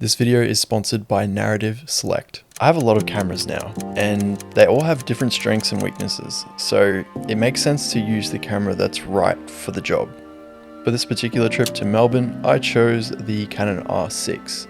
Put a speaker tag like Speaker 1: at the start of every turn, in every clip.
Speaker 1: This video is sponsored by Narrative Select. I have a lot of cameras now, and they all have different strengths and weaknesses, so it makes sense to use the camera that's right for the job. For this particular trip to Melbourne, I chose the Canon R6.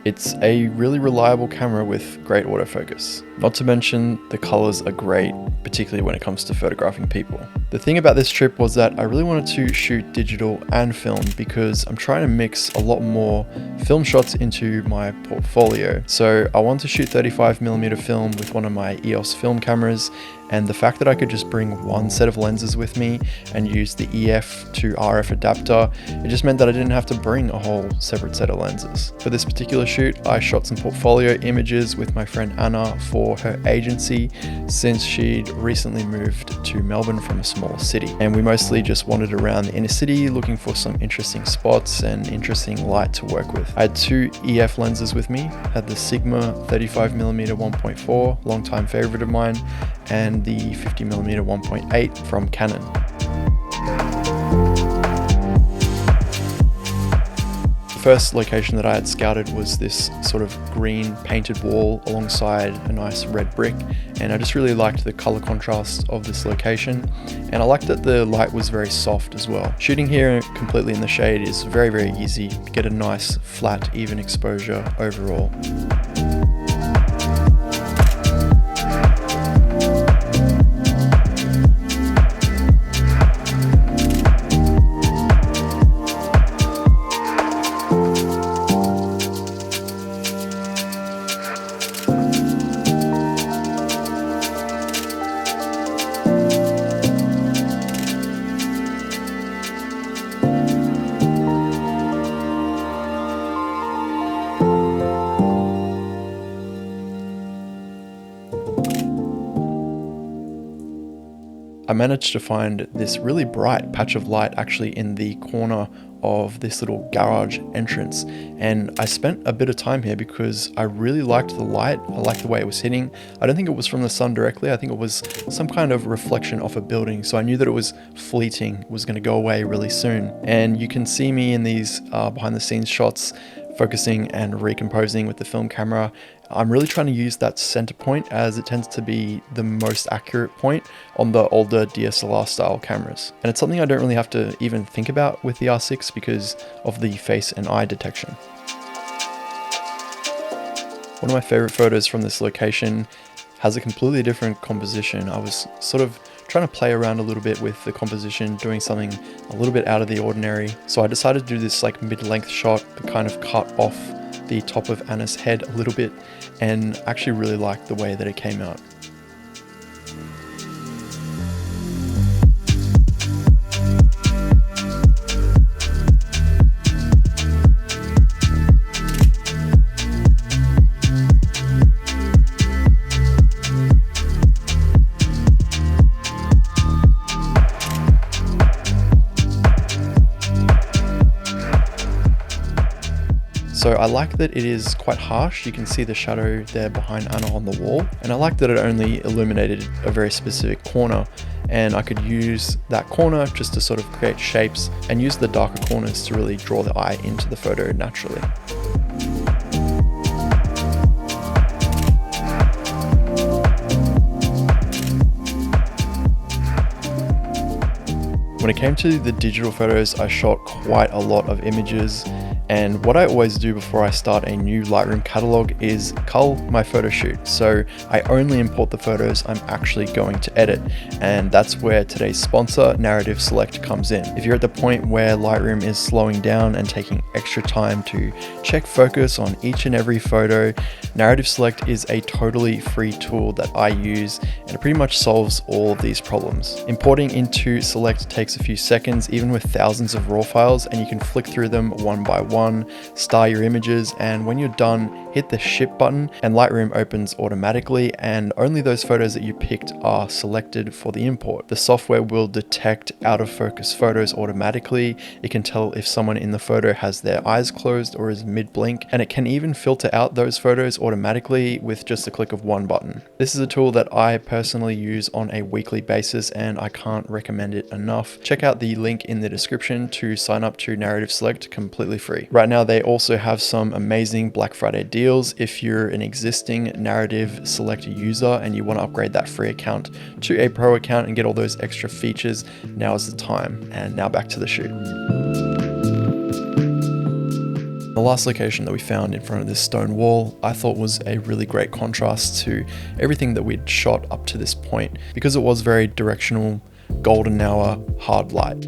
Speaker 1: It's a really reliable camera with great autofocus. Not to mention, the colors are great, particularly when it comes to photographing people. The thing about this trip was that I really wanted to shoot digital and film because I'm trying to mix a lot more film shots into my portfolio. So I want to shoot 35mm film with one of my EOS film cameras, and the fact that I could just bring one set of lenses with me and use the EF to RF adapter, it just meant that I didn't have to bring a whole separate set of lenses. For this particular shoot, I shot some portfolio images with my friend Anna for her agency, since she'd recently moved to Melbourne from a smaller city. And we mostly just wandered around the inner city looking for some interesting spots and interesting light to work with. I had two EF lenses with me, had the Sigma 35mm 1.4, longtime favorite of mine, and the 50mm 1.8 from Canon. The first location that I had scouted was this sort of green painted wall alongside a nice red brick, and I just really liked the color contrast of this location, and I liked that the light was very soft as well. Shooting here completely in the shade is very easy. You get a nice flat even exposure overall. I managed to find this really bright patch of light actually in the corner of this little garage entrance, and I spent a bit of time here because I really liked the light. I liked the way it was hitting. I don't think it was from the sun directly. I think it was some kind of reflection off a building, so I knew that it was fleeting, it was going to go away really soon. And you can see me in these behind the scenes shots focusing and recomposing with the film camera. I'm really trying to use that center point, as it tends to be the most accurate point on the older DSLR style cameras. And it's something I don't really have to even think about with the R6 because of the face and eye detection. One of my favorite photos from this location has a completely different composition. I was sort of trying to play around a little bit with the composition, doing something a little bit out of the ordinary. So I decided to do this like mid-length shot, but kind of cut off the top of Anna's head a little bit, and actually really liked the way that it came out. So I like that it is quite harsh. You can see the shadow there behind Anna on the wall. And I like that it only illuminated a very specific corner, and I could use that corner just to sort of create shapes and use the darker corners to really draw the eye into the photo naturally. When it came to the digital photos, I shot quite a lot of images, and what I always do before I start a new Lightroom catalog is cull my photo shoot. So I only import the photos I'm actually going to edit, and that's where today's sponsor, Narrative Select, comes in. If you're at the point where Lightroom is slowing down and taking extra time to check focus on each and every photo, Narrative Select is a totally free tool that I use, and it pretty much solves all of these problems. Importing into Select takes a few seconds, even with thousands of raw files, and you can flick through them one by one, star your images, and when you're done, hit the ship button and Lightroom opens automatically, and only those photos that you picked are selected for the import. The software will detect out of focus photos automatically. It can tell if someone in the photo has their eyes closed or is mid blink, and it can even filter out those photos automatically with just a click of one button. This is a tool that I personally use on a weekly basis, and I can't recommend it enough. Check out the link in the description to sign up to Narrative Select completely free. Right now they also have some amazing Black Friday deals. If you're an existing Narrative Select user and you want to upgrade that free account to a pro account and get all those extra features, now is the time. And now back to the shoot. The last location that we found in front of this stone wall I thought was a really great contrast to everything that we'd shot up to this point, because it was very directional, golden hour, hard light.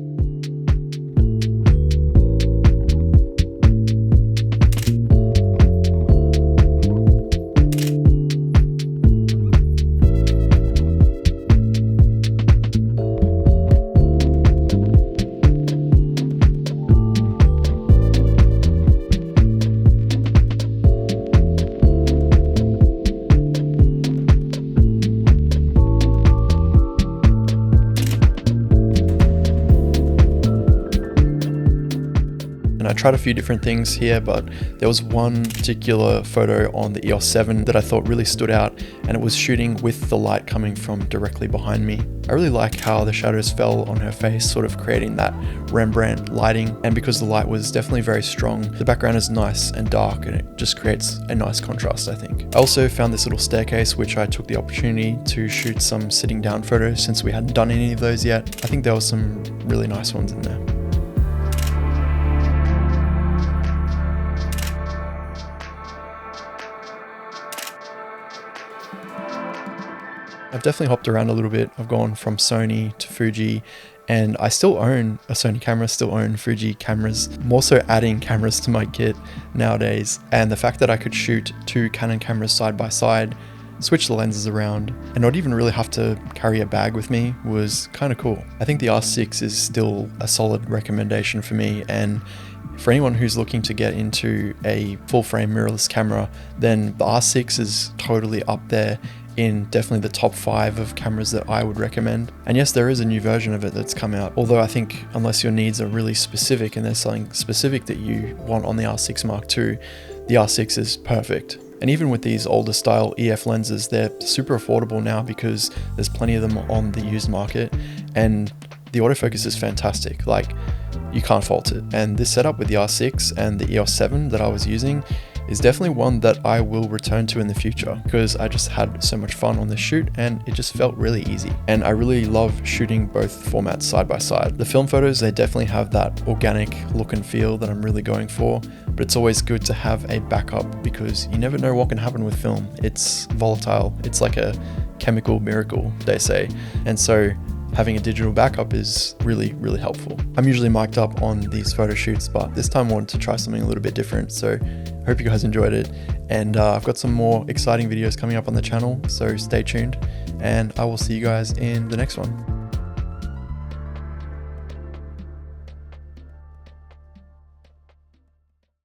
Speaker 1: And I tried a few different things here, but there was one particular photo on the EOS 7 that I thought really stood out, and it was shooting with the light coming from directly behind me. I really like how the shadows fell on her face, sort of creating that Rembrandt lighting, and because the light was definitely very strong, the background is nice and dark and it just creates a nice contrast, I think. I also found this little staircase, which I took the opportunity to shoot some sitting down photos since we hadn't done any of those yet. I think there were some really nice ones in there. I've definitely hopped around a little bit. I've gone from Sony to Fuji, and I still own a Sony camera, still own Fuji cameras. I'm also adding cameras to my kit nowadays, and the fact that I could shoot two Canon cameras side by side, switch the lenses around, and not even really have to carry a bag with me was kind of cool. I think the R6 is still a solid recommendation for me, and for anyone who's looking to get into a full frame mirrorless camera, then the R6 is totally up there in definitely the top 5 of cameras that I would recommend. And yes, there is a new version of it that's come out, although I think unless your needs are really specific and there's something specific that you want on the R6 Mark II, the R6 is perfect. And even with these older style EF lenses, they're super affordable now because there's plenty of them on the used market, and the autofocus is fantastic. Like, you can't fault it. And this setup with the R6 and the EOS 7 that I was using is definitely one that I will return to in the future, because I just had so much fun on this shoot and it just felt really easy. And I really love shooting both formats side by side. The film photos, they definitely have that organic look and feel that I'm really going for, but it's always good to have a backup because you never know what can happen with film. It's volatile. It's like a chemical miracle, they say. And so having a digital backup is really, really helpful. I'm usually mic'd up on these photo shoots, but this time I wanted to try something a little bit different. So I hope you guys enjoyed it. And I've got some more exciting videos coming up on the channel, so stay tuned, and I will see you guys in the next one.